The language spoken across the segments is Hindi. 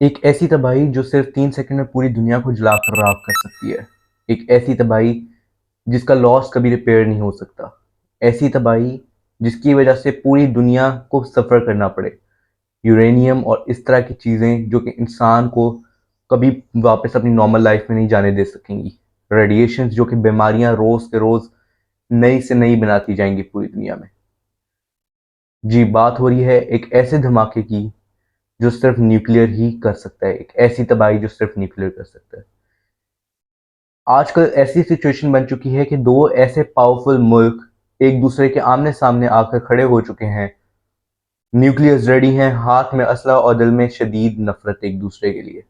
एक ऐसी तबाही जो सिर्फ 3 सेकंड में पूरी दुनिया को जलाकर राख कर सकती है। एक ऐसी तबाही जिसका लॉस कभी रिपेयर नहीं हो सकता। ऐसी तबाही जिसकी वजह से पूरी दुनिया को सफ़र करना पड़े। यूरेनियम और इस तरह की चीज़ें जो कि इंसान को कभी वापस अपनी नॉर्मल लाइफ में नहीं जाने दे सकेंगी। रेडिएशन जो कि बीमारियां रोज़ के रोज़ नई से नई बनाती जाएंगी पूरी दुनिया में। जी, बात हो रही है एक ऐसे धमाके की जो सिर्फ न्यूक्लियर ही कर सकता है। एक ऐसी तबाही जो सिर्फ न्यूक्लियर कर सकता है। आजकल ऐसी सिचुएशन बन चुकी है कि दो ऐसे पावरफुल मुल्क एक दूसरे के आमने सामने आकर खड़े हो चुके हैं। न्यूक्लियस रेडी हैं, हाथ में असला और दिल में शदीद नफरत एक दूसरे के लिए।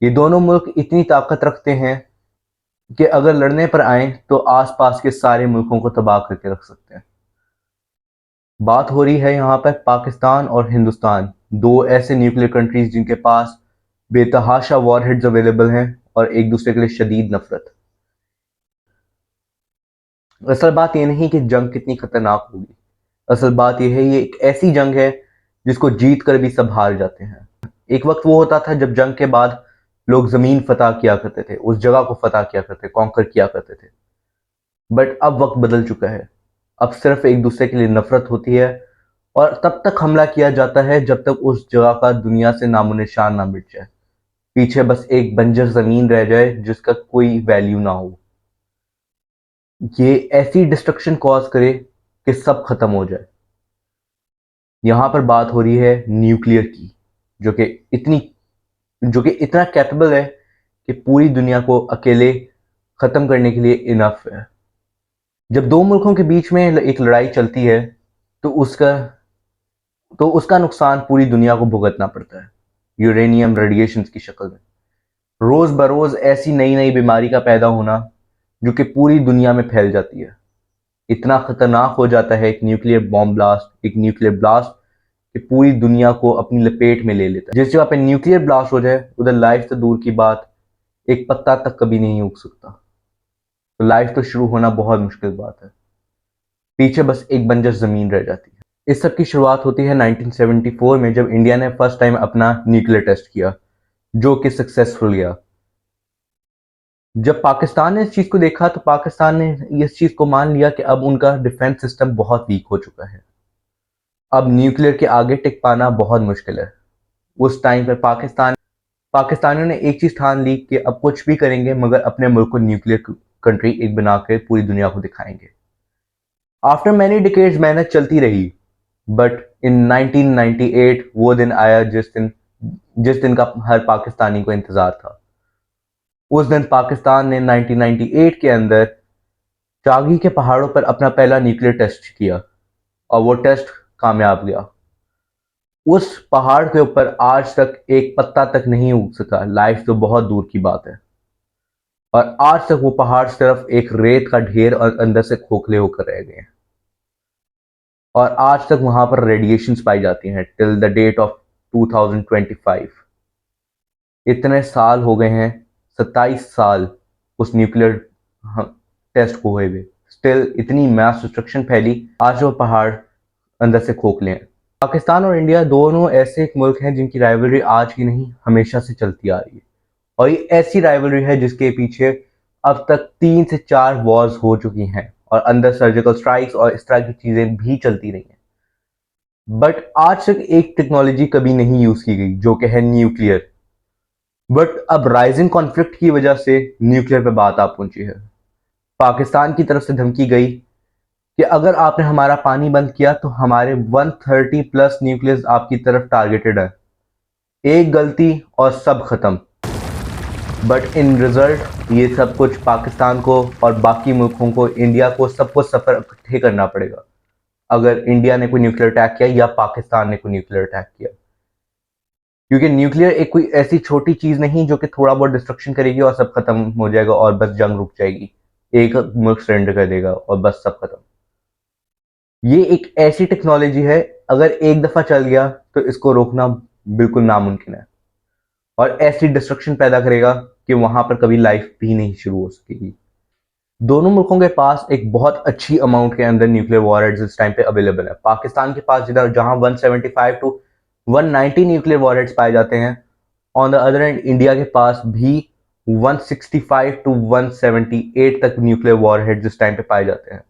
ये दोनों मुल्क इतनी ताकत रखते हैं कि अगर लड़ने पर आए तो आसपास के सारे मुल्कों को तबाह करके रख सकते हैं। बात हो रही है यहाँ पर पाकिस्तान और हिंदुस्तान, दो ऐसे न्यूक्लियर कंट्रीज जिनके पास बेतहाशा वॉरहेड्स अवेलेबल हैं और एक दूसरे के लिए शदीद नफरत। असल बात यह नहीं कि जंग कितनी खतरनाक होगी। असल बात यह है ये एक ऐसी जंग है जिसको जीत कर भी सब हार जाते हैं। एक वक्त वो होता था जब जंग के बाद लोग जमीन फतह किया करते थे, उस जगह को फतह किया करते, कॉन्कर किया करते थे। बट अब वक्त बदल चुका है। अब सिर्फ एक दूसरे के लिए नफरत होती है और तब तक हमला किया जाता है जब तक उस जगह का दुनिया से नामो निशान ना मिट जाए। पीछे बस एक बंजर जमीन रह जाए जिसका कोई वैल्यू ना हो। ये ऐसी डिस्ट्रक्शन कॉज करे कि सब खत्म हो जाए। यहां पर बात हो रही है न्यूक्लियर की, जो कि इतनी जो कि इतना कैपेबल है कि पूरी दुनिया को अकेले खत्म करने के लिए इनफ है। जब दो मुल्कों के बीच में एक लड़ाई चलती है तो उसका नुकसान पूरी दुनिया को भुगतना पड़ता है, यूरेनियम रेडिएशन की शक्ल में। रोज बरोज ऐसी नई नई बीमारी का पैदा होना जो कि पूरी दुनिया में फैल जाती है। इतना खतरनाक हो जाता है एक न्यूक्लियर बॉम्ब ब्लास्ट, एक न्यूक्लियर ब्लास्ट, कि पूरी दुनिया को अपनी लपेट में ले लेता है। जिस जगह पे न्यूक्लियर ब्लास्ट हो जाए उधर लाइफ तो दूर की बात, एक पत्ता तक कभी नहीं उग सकता। तो लाइफ तो शुरू होना बहुत मुश्किल बात है। पीछे बस एक बंजर जमीन रह जाती है। इस सब की शुरुआत होती है 1974 में, जब इंडिया ने फर्स्ट टाइम अपना न्यूक्लियर टेस्ट किया, जो कि सक्सेसफुल गया। जब पाकिस्तान ने इस चीज को देखा तो पाकिस्तान ने इस चीज को मान लिया कि अब उनका डिफेंस सिस्टम बहुत वीक हो चुका है। अब न्यूक्लियर के आगे टिक पाना बहुत मुश्किल है। उस टाइम पर पाकिस्तानियों ने एक चीज ठान ली कि अब कुछ भी करेंगे मगर अपने मुल्क को न्यूक्लियर कंट्री एक बनाकर पूरी दुनिया को दिखाएंगे। आफ्टर मैनी डिकेड्स मेहनत चलती रही, बट इन 1998 वो दिन आया जिस दिन का हर पाकिस्तानी को इंतजार था। उस दिन पाकिस्तान ने 1998 के अंदर चागी के पहाड़ों पर अपना पहला न्यूक्लियर टेस्ट किया और वो टेस्ट कामयाब गया। उस पहाड़ के ऊपर आज तक एक पत्ता तक नहीं उग सका, लाइफ तो बहुत दूर की बात है। और आज तक वो पहाड़ सिर्फ एक रेत का ढेर और अंदर से खोखले होकर रह गए हैं। और आज तक वहां पर रेडिएशंस पाई जाती हैं टिल द डेट ऑफ 2025। इतने साल हो गए हैं, 27 साल उस न्यूक्लियर टेस्ट को हुए हुए, स्टिल इतनी मैस डिस्ट्रक्शन फैली, आज वो पहाड़ अंदर से खोखले हैं। पाकिस्तान और इंडिया दोनों ऐसे एक मुल्क हैं जिनकी राइवलरी आज की नहीं हमेशा से चलती आ रही है। और ये ऐसी राइवलरी है जिसके पीछे अब तक 3 से 4 वॉर्स हो चुकी हैं और अंदर सर्जिकल स्ट्राइक्स और इस तरह की चीजें भी चलती रही हैं। बट आज तक एक टेक्नोलॉजी कभी नहीं यूज की गई जो कि है न्यूक्लियर। बट अब राइजिंग कॉन्फ्लिक्ट की वजह से न्यूक्लियर पे बात आ पहुंची है। पाकिस्तान की तरफ से धमकी गई कि अगर आपने हमारा पानी बंद किया तो हमारे 130 प्लस न्यूक्लियस आपकी तरफ टारगेटेड है। एक गलती और सब खत्म। बट इन रिजल्ट ये सब कुछ पाकिस्तान को और बाकी मुल्कों को, इंडिया को, सबको सफर इकट्ठे करना पड़ेगा अगर इंडिया ने कोई न्यूक्लियर अटैक किया या पाकिस्तान ने कोई न्यूक्लियर अटैक किया। क्योंकि न्यूक्लियर एक कोई ऐसी छोटी चीज नहीं जो कि थोड़ा बहुत डिस्ट्रक्शन करेगी और सब खत्म हो जाएगा और बस जंग रुक जाएगी, एक मुल्क सरेंडर कर देगा और बस सब खत्म। ये एक ऐसी टेक्नोलॉजी है, अगर एक दफा चल गया तो इसको रोकना बिल्कुल नामुमकिन है और ऐसी डिस्ट्रक्शन पैदा करेगा कि वहां पर कभी लाइफ भी नहीं शुरू हो सकेगी। दोनों मुल्कों के पास एक बहुत अच्छी अमाउंट के अंदर न्यूक्लियर वॉरहेड्स इस टाइम पे अवेलेबल है। पाकिस्तान के पास जिधर जहां 175 टू 190 न्यूक्लियर वॉरहेड्स पाए जाते हैं, on the other and India के पास भी 165 टू 178 तक न्यूक्लियर वॉरहेड्स इस टाइम पे पाए जाते हैं।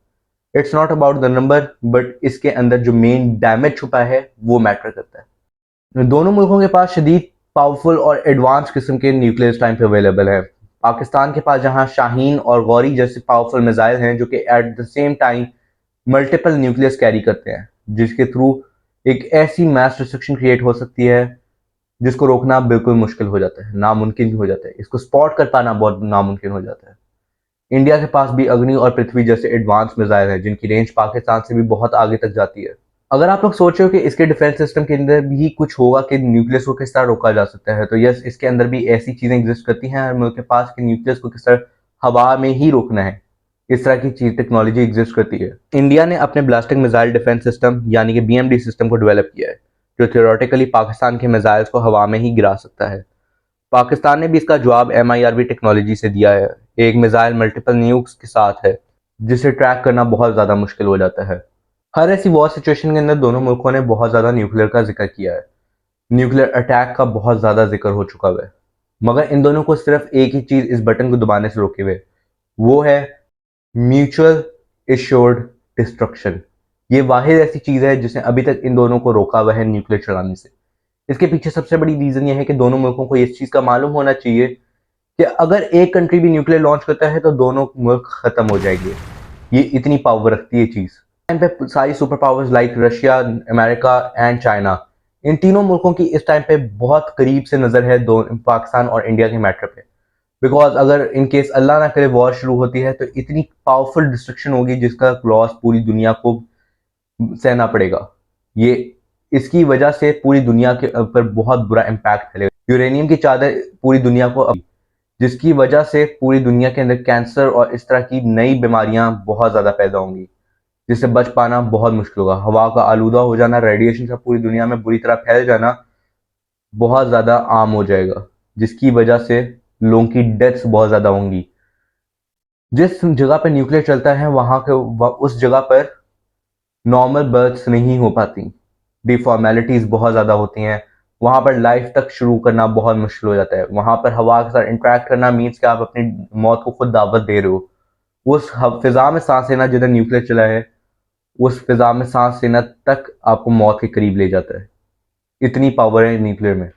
It's not about the number, but इसके अंदर जो मेन डैमेज छुपा है वो मैटर करता है। दोनों मुल्कों के पास शदीद पावरफुल और एडवांस किस्म के न्यूक्लियर टाइम पे अवेलेबल है। पाकिस्तान के पास जहां शाहीन और गौरी जैसे पावरफुल मिसाइल हैं जो कि at the same time multiple nucleus carry करते हैं, जिसके थ्रू एक ऐसी मैस डिस्ट्रक्शन क्रिएट हो सकती है जिसको रोकना बिल्कुल मुश्किल हो जाता है, नामुमकिन हो जाता है। इसको स्पॉट कर पाना बहुत नामुमकिन हो जाता है। इंडिया के पास भी अग्नि और पृथ्वी जैसे एडवांस मिसाइल हैं जिनकी रेंज पाकिस्तान से भी बहुत आगे तक जाती है। अगर आप लोग सोच रहे हो कि इसके डिफेंस सिस्टम के अंदर भी कुछ होगा कि न्यूक्लियस को किस तरह रोका जा सकता है, तो यस, इसके अंदर भी ऐसी चीजें एग्जिस्ट करती हैं हर मुल्क के पास कि न्यूक्लियस को किस तरह हवा में ही रोकना है। इस तरह की चीज टेक्नोलॉजी एग्जिस्ट करती है। इंडिया ने अपने ब्लास्टिक मिसाइल डिफेंस सिस्टम यानी कि बीएमडी सिस्टम को डेवलप किया है, जो थियोरेटिकली पाकिस्तान के मिसाइल्स को हवा में ही गिरा सकता है। पाकिस्तान ने भी इसका जवाब MIRV टेक्नोलॉजी से दिया है। एक मिसाइल मल्टीपल न्यूक्स के साथ है जिसे ट्रैक करना बहुत ज़्यादा मुश्किल हो जाता है। हर ऐसी वॉर सिचुएशन के अंदर दोनों मुल्कों ने बहुत ज़्यादा न्यूक्लियर का जिक्र किया है। न्यूक्लियर अटैक का बहुत ज़्यादा जिक्र हो चुका है, मगर इन दोनों को सिर्फ एक ही चीज़ इस बटन को दबाने से रोके हुए, वो है म्यूचुअल एश्योर्ड डिस्ट्रक्शन। ये वाहिद ऐसी चीज़ है जिसने अभी तक इन दोनों को रोका हुआ है न्यूक्लियर चलाने से। इसके पीछे सबसे बड़ी रीजन ये है कि दोनों मुल्कों को इस चीज का मालूम होना चाहिए कि अगर एक कंट्री भी न्यूक्लियर लॉन्च करता है तो दोनों मुल्क खत्म हो जाएंगे। ये इतनी पावर रखती है चीज। टाइम पे सारी super powers like Russia, America and China, इन तीनों मुल्कों की इस टाइम पे बहुत करीब से नजर है दो पाकिस्तान और इंडिया के मैटर पे। बिकॉज अगर इन केस अल्लाह ना करे वॉर शुरू होती है तो इतनी पावरफुल डिस्ट्रक्शन होगी जिसका लॉस पूरी दुनिया को सहना पड़ेगा। ये इसकी वजह से पूरी दुनिया के ऊपर बहुत बुरा इम्पैक्ट फैलेगा। यूरेनियम की चादर पूरी दुनिया को, जिसकी वजह से पूरी दुनिया के अंदर कैंसर और इस तरह की नई बीमारियां बहुत ज़्यादा पैदा होंगी, जिससे बच पाना बहुत मुश्किल होगा। हवा का आलूदा हो जाना, रेडिएशन का पूरी दुनिया में बुरी तरह फैल जाना बहुत ज़्यादा आम हो जाएगा, जिसकी वजह से लोगों की डेथ्स बहुत ज़्यादा होंगी। जिस जगह पर न्यूक्लियर चलता है उस जगह पर नॉर्मल बर्थ्स नहीं हो पाती, डिफॉर्मेलिटीज बहुत ज़्यादा होती हैं। वहाँ पर लाइफ तक शुरू करना बहुत मुश्किल हो जाता है। वहाँ पर हवा के साथ इंटरेक्ट करना मीन्स कि आप अपनी मौत को खुद दावत दे रहे हो। उस फिजा में सांस लेना जिधर न्यूक्लियर चला है, उस फिजा में सांस लेना तक आपको मौत के करीब ले जाता है। इतनी पावर है न्यूक्लियर में।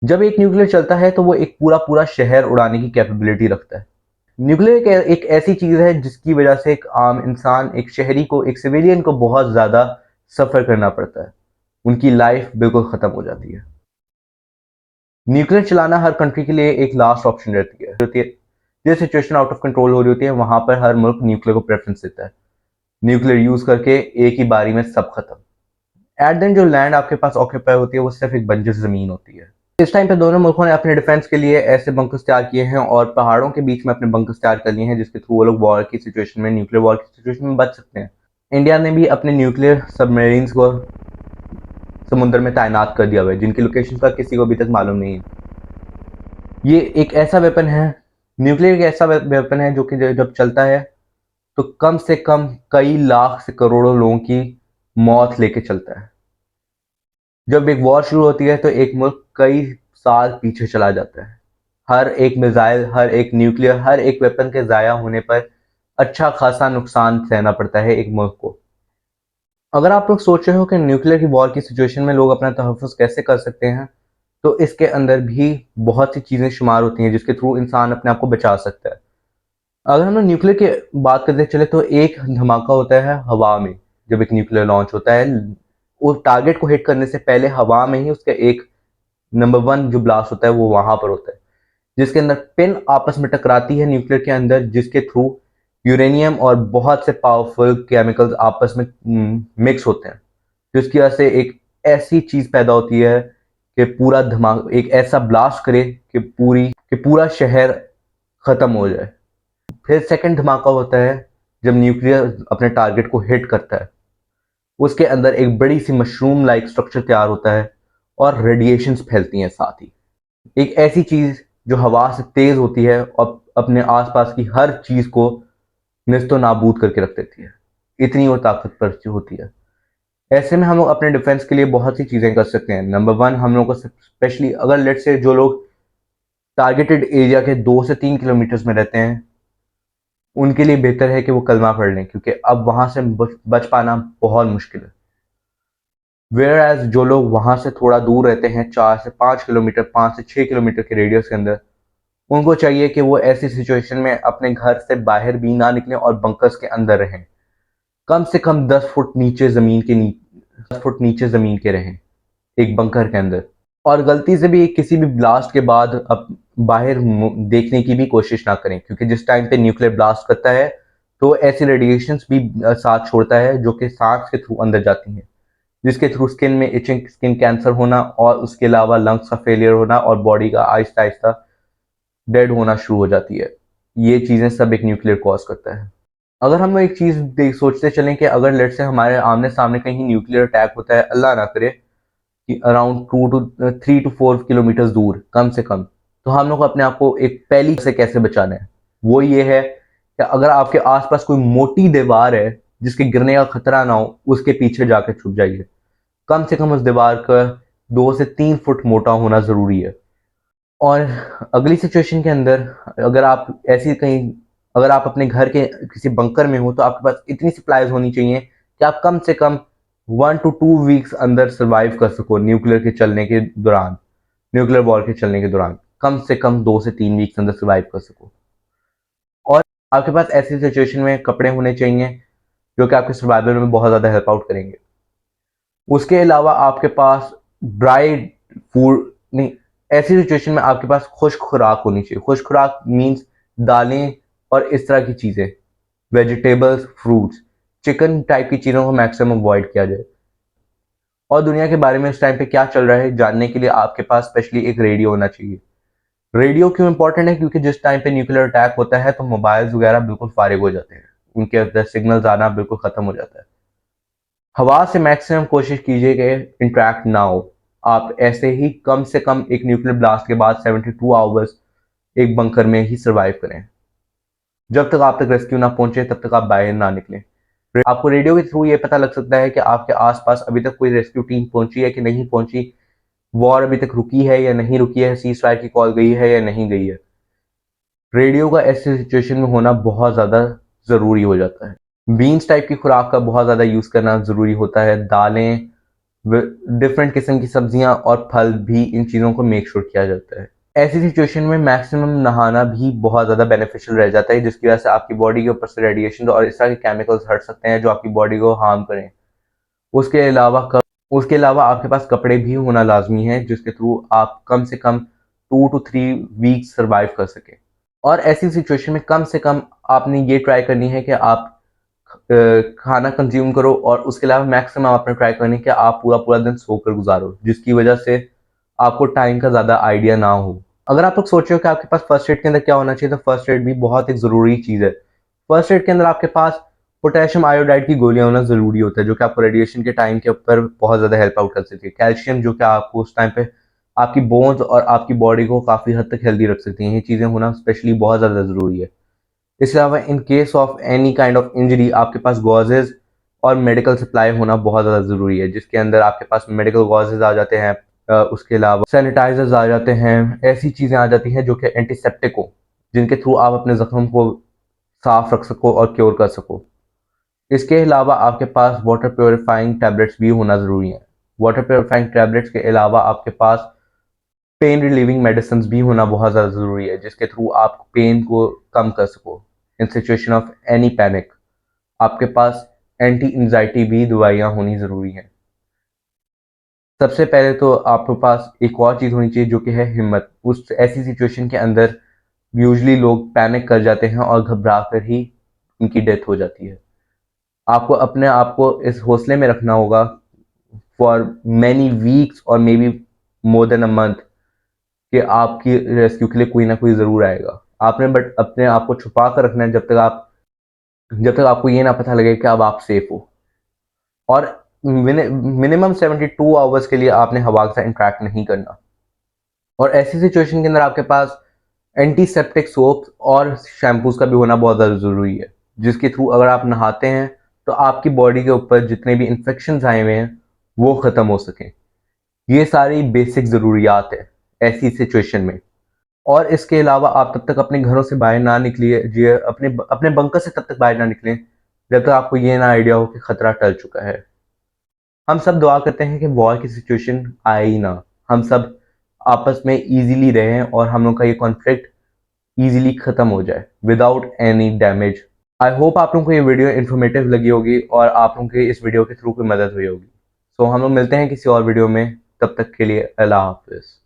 जब एक न्यूक्लियर चलता है तो वो एक पूरा पूरा शहर उड़ाने की कैपेबिलिटी रखता है। न्यूक्लियर एक ऐसी चीज है जिसकी वजह से एक आम इंसान, एक शहरी को, एक सिविलियन को बहुत ज्यादा सफर करना पड़ता है। उनकी लाइफ बिल्कुल खत्म हो जाती है। न्यूक्लियर चलाना हर कंट्री के लिए एक लास्ट ऑप्शन रहती है। जो सिचुएशन आउट ऑफ कंट्रोल हो रही होती है वहां पर हर मुल्क न्यूक्लियर को प्रेफरेंस देता है। न्यूक्लियर यूज करके एक ही बारी में सब खत्म। एट देन जो लैंड आपके पास ऑक्यूपाई होती है वो सिर्फ एक बंजर जमीन होती है। इस टाइम पे दोनों मुल्कों ने अपने डिफेंस के लिए ऐसे बंकर्स तैयार किए हैं और पहाड़ों के बीच में अपने बंकर्स तैयार कर लिए हैं जिसके थ्रू वो लोग वॉर की सिचुएशन में, न्यूक्लियर वॉर की सिचुएशन में बच सकते हैं। इंडिया ने भी अपने न्यूक्लियर सबमरीन्स को समुद्र में तैनात कर दिया हुआ है जिनकी लोकेशन का किसी को अभी तक मालूम नहीं है। ये एक ऐसा वेपन है, न्यूक्लियर एक ऐसा वेपन है जो कि जब चलता है तो कम से कम कई लाख से करोड़ों लोगों की मौत लेके चलता है। जब एक वॉर शुरू होती है तो एक मुल्क कई साल पीछे चला जाता है। हर एक मिसाइल, हर एक न्यूक्लियर, हर एक वेपन के ज़ाया होने पर अच्छा खासा नुकसान सहना पड़ता है एक मुल्क को। अगर आप लोग सोच रहे हो कि न्यूक्लियर की वॉर की सिचुएशन में लोग अपना तहफ़्फ़ुज़ कैसे कर सकते हैं, तो इसके अंदर भी बहुत सी चीज़ें शुमार होती हैं जिसके थ्रू इंसान अपने आप को बचा सकता है। अगर हम लोग न्यूक्लियर की बात करते चले तो एक धमाका होता है हवा में। जब एक न्यूक्लियर लॉन्च होता है, वो टारगेट को हिट करने से पहले हवा में ही उसका एक नंबर 1 जो ब्लास्ट होता है वो वहां पर होता है, जिसके अंदर पिन आपस में टकराती है न्यूक्लियर के अंदर, जिसके थ्रू यूरेनियम और बहुत से पावरफुल केमिकल्स आपस में मिक्स होते हैं, जिसकी वजह से एक ऐसी चीज पैदा होती है कि पूरा धमाका एक ऐसा ब्लास्ट करे कि पूरा शहर खत्म हो जाए। फिर सेकंड धमाका होता है जब न्यूक्लियर अपने टारगेट को हिट करता है। उसके अंदर एक बड़ी सी मशरूम लाइक स्ट्रक्चर तैयार होता है और रेडिएशंस फैलती हैं साथ ही। एक ऐसी चीज जो हवा से तेज होती है और अपने आसपास की हर चीज को निस्तो नाबूद करके रख देती है। इतनी वो ताकतवर होती है। ऐसे में हम लोग अपने डिफेंस के लिए बहुत सी चीज़ें कर सकते हैं। नंबर वन, हम लोग को स्पेशली अगर लेट से जो लोग टारगेटेड एरिया के 2 से 3 किलोमीटर्स में रहते हैं, उनके लिए बेहतर है कि वो कलमा पढ़ लें, क्योंकि अब वहां से बच पाना बहुत मुश्किल है। वेयर एज जो लोग वहां से थोड़ा दूर रहते हैं, 4 से 5 किलोमीटर, 5 से 6 किलोमीटर के रेडियस के अंदर, उनको चाहिए कि वो ऐसी सिचुएशन में अपने घर से बाहर भी ना निकलें और बंकर्स के अंदर रहें। कम से कम 10 फुट नीचे जमीन के 10 फुट नीचे जमीन के रहें एक बंकर के अंदर। और गलती से भी किसी भी ब्लास्ट के बाद अब बाहर देखने की भी कोशिश ना करें, क्योंकि जिस टाइम पे न्यूक्लियर ब्लास्ट करता है तो ऐसी रेडिएशंस भी साथ छोड़ता है जो कि सांस के थ्रू अंदर जाती हैं, जिसके थ्रू स्किन में इचिंग, स्किन कैंसर होना और उसके अलावा लंग्स का फेलियर होना और बॉडी का आहिस्ता आहिस्ता डेड होना शुरू हो जाती है। ये चीज़ें सब एक न्यूक्लियर कॉज करता है। अगर हम एक चीज़ देख सोचते चलें कि अगर लेट से हमारे आमने सामने कहीं न्यूक्लियर अटैक होता है, अल्लाह ना करे, कि अराउंड 3 to 4 किलोमीटर दूर कम से कम, तो हम लोग को अपने आप को एक पहली से कैसे बचाना है, वो ये है कि अगर आपके आसपास कोई मोटी दीवार है जिसके गिरने का खतरा ना हो, उसके पीछे जाकर छुप जाइए। कम से कम उस दीवार का 2 से 3 फुट मोटा होना ज़रूरी है। और अगली सिचुएशन के अंदर, अगर आप ऐसी कहीं अगर आप अपने घर के किसी बंकर में हो, तो आपके पास इतनी सप्लाईज होनी चाहिए कि आप कम से कम 1 to 2 वीक्स अंदर सर्वाइव कर सको न्यूक्लियर के चलने के दौरान, न्यूक्लियर वॉर के चलने के दौरान कम से कम 2 से 3 वीक्स अंदर सर्वाइव कर सको। और आपके पास ऐसी सिचुएशन में कपड़े होने चाहिए जो कि आपके सर्वाइवल में बहुत ज़्यादा हेल्प आउट करेंगे। उसके अलावा आपके पास ड्राई फूड नहीं, ऐसी सिचुएशन में आपके पास खुश्क खुराक होनी चाहिए। खुश्क खुराक मीन्स दालें और इस तरह की चीज़ें, वेजिटेबल्स, फ्रूट्स, चिकन टाइप की चीज़ों को मैक्सिमम अवॉइड किया जाए। और दुनिया के बारे में इस टाइम पे क्या चल रहा है जानने के लिए आपके पास स्पेशली एक रेडियो होना चाहिए। रेडियो क्यों इंपॉर्टेंट है? क्योंकि जिस टाइम पे न्यूक्लियर अटैक होता है तो मोबाइल्स वगैरह बिल्कुल फारिग हो जाते हैं, उनके अंदर सिग्नल्स आना बिल्कुल खत्म हो जाता है। हवा से मैक्सिमम कोशिश कीजिए कि इंटरेक्ट ना हो। आप ऐसे ही कम से कम एक न्यूक्लियर ब्लास्ट के बाद 72 आवर्स एक बंकर में ही सर्वाइव करें। जब तक आप तक रेस्क्यू ना पहुंचे तब तक आप बाहर ना निकलें। आपको रेडियो के थ्रू ये पता लग सकता है कि आपके आसपास अभी तक कोई रेस्क्यू टीम पहुंची है कि नहीं पहुंची, वॉर अभी तक रुकी है या नहीं रुकी है, सीज फायर की कॉल गई है या नहीं गई है। रेडियो का ऐसे सिचुएशन में होना बहुत ज़्यादा ज़रूरी हो जाता है। बीन्स टाइप की खुराक का बहुत ज़्यादा यूज़ करना ज़रूरी होता है। दालें, डिफरेंट किस्म की सब्जियां और फल भी, इन चीज़ों को मेक श्योर किया जाता है। ऐसी सिचुएशन में मैक्सिमम नहाना भी बहुत ज़्यादा बेनिफिशियल रह जाता है, जिसकी वजह से आपकी बॉडी के ऊपर से रेडिएशन और इस तरह के केमिकल्स हट सकते हैं जो आपकी बॉडी को हार्म करें। उसके अलावा उसके अलावा आपके पास कपड़े भी होना लाजमी है जिसके थ्रू आप कम से कम 2 to 3 वीक्स सर्वाइव कर सकें। और ऐसी सिचुएशन में कम से कम आपने ये ट्राई करनी है कि आप खाना कंज्यूम करो, और उसके अलावा मैक्सिमम आपने ट्राई करनी है कि आप पूरा पूरा दिन सोकर गुजारो, जिसकी वजह से आपको टाइम का ज़्यादा आइडिया ना हो। अगर आप लोग सोच रहे हो कि आपके पास फर्स्ट एड के अंदर क्या होना चाहिए, तो फर्स्ट एड भी बहुत एक ज़रूरी चीज़ है। फर्स्ट एड के अंदर आपके पास पोटेशियम आयोडाइड की गोलियां होना ज़रूरी होता है, जो कि आपको रेडिएशन के टाइम के ऊपर बहुत ज़्यादा हेल्प आउट कर सकती है। कैल्शियम, जो कि आपको उस टाइम पे आपकी बोन्स और आपकी बॉडी को काफ़ी हद तक हेल्दी रख सकती हैं। ये चीज़ें होना स्पेशली बहुत ज़्यादा ज़रूरी है। इसके अलावा in case of any kind of injury आपके पास गॉजेज और मेडिकल सप्लाई होना बहुत ज़्यादा ज़रूरी है, जिसके अंदर आपके पास मेडिकल गॉजेज आ जाते हैं, उसके अलावा सैनिटाइजर्स आ जाते हैं, ऐसी चीज़ें आ जाती हैं जो कि एंटीसेप्टिक हो, जिनके थ्रू आप अपने ज़ख्म को साफ रख सको और क्योर कर सको। इसके अलावा आपके पास वाटर प्योरीफाइंग टैबलेट्स भी होना ज़रूरी है। वाटर प्योरीफाइंग टैबलेट्स के अलावा आपके पास पेन रिलीविंग मेडिसिन भी होना बहुत ज़्यादा ज़रूरी है, जिसके थ्रू आप पेन को कम कर सको इन सिचुएशन ऑफ एनी पैनिक। आपके पास एंटी एंजाइटी भी दवाइयाँ होनी ज़रूरी हैं। सबसे पहले तो आपके पास एक और चीज़ होनी चाहिए जो कि है हिम्मत। उस ऐसी सिचुएशन के अंदर यूजली लोग पैनिक कर जाते हैं और घबरा कर ही उनकी डेथ हो जाती है। आपको अपने आप को इस हौसले में रखना होगा फॉर मैनी वीक्स और may be more than a month कि आपकी रेस्क्यू के लिए कोई ना कोई ज़रूर आएगा। आपने बट अपने आप को छुपा कर रखना है जब तक आपको ये ना पता लगे कि अब आप सेफ हो। और मिनिमम 72 आवर्स के लिए आपने हवा के साथ इंटरेक्ट नहीं करना। और ऐसी सिचुएशन के अंदर आपके पास एंटीसेप्टिक सोप्स और शैम्पूज का भी होना बहुत ज़्यादा ज़रूरी है, जिसके थ्रू अगर आप नहाते हैं तो आपकी बॉडी के ऊपर जितने भी इन्फेक्शंस आए हुए हैं वो ख़त्म हो सकें। ये सारी बेसिक ज़रूरियात है ऐसी सिचुएशन में। और इसके अलावा आप तब तक अपने घरों से बाहर ना निकलिए, जी अपने अपने बंकर से तब तक बाहर ना निकलें जब तक आपको ये ना आइडिया हो कि खतरा टल चुका है। हम सब दुआ करते हैं कि वॉर की सिचुएशन आए ही ना, हम सब आपस में इजीली रहें और हम लोग का ये कॉन्फ्लिक्ट इजीली खत्म हो जाए without any damage. I hope आप लोगों को ये वीडियो इन्फॉर्मेटिव लगी होगी और आप लोगों के इस वीडियो के थ्रू कोई मदद हुई होगी। सो हम लोग मिलते हैं किसी और वीडियो में, तब तक के लिए अल्लाह हाफिज़।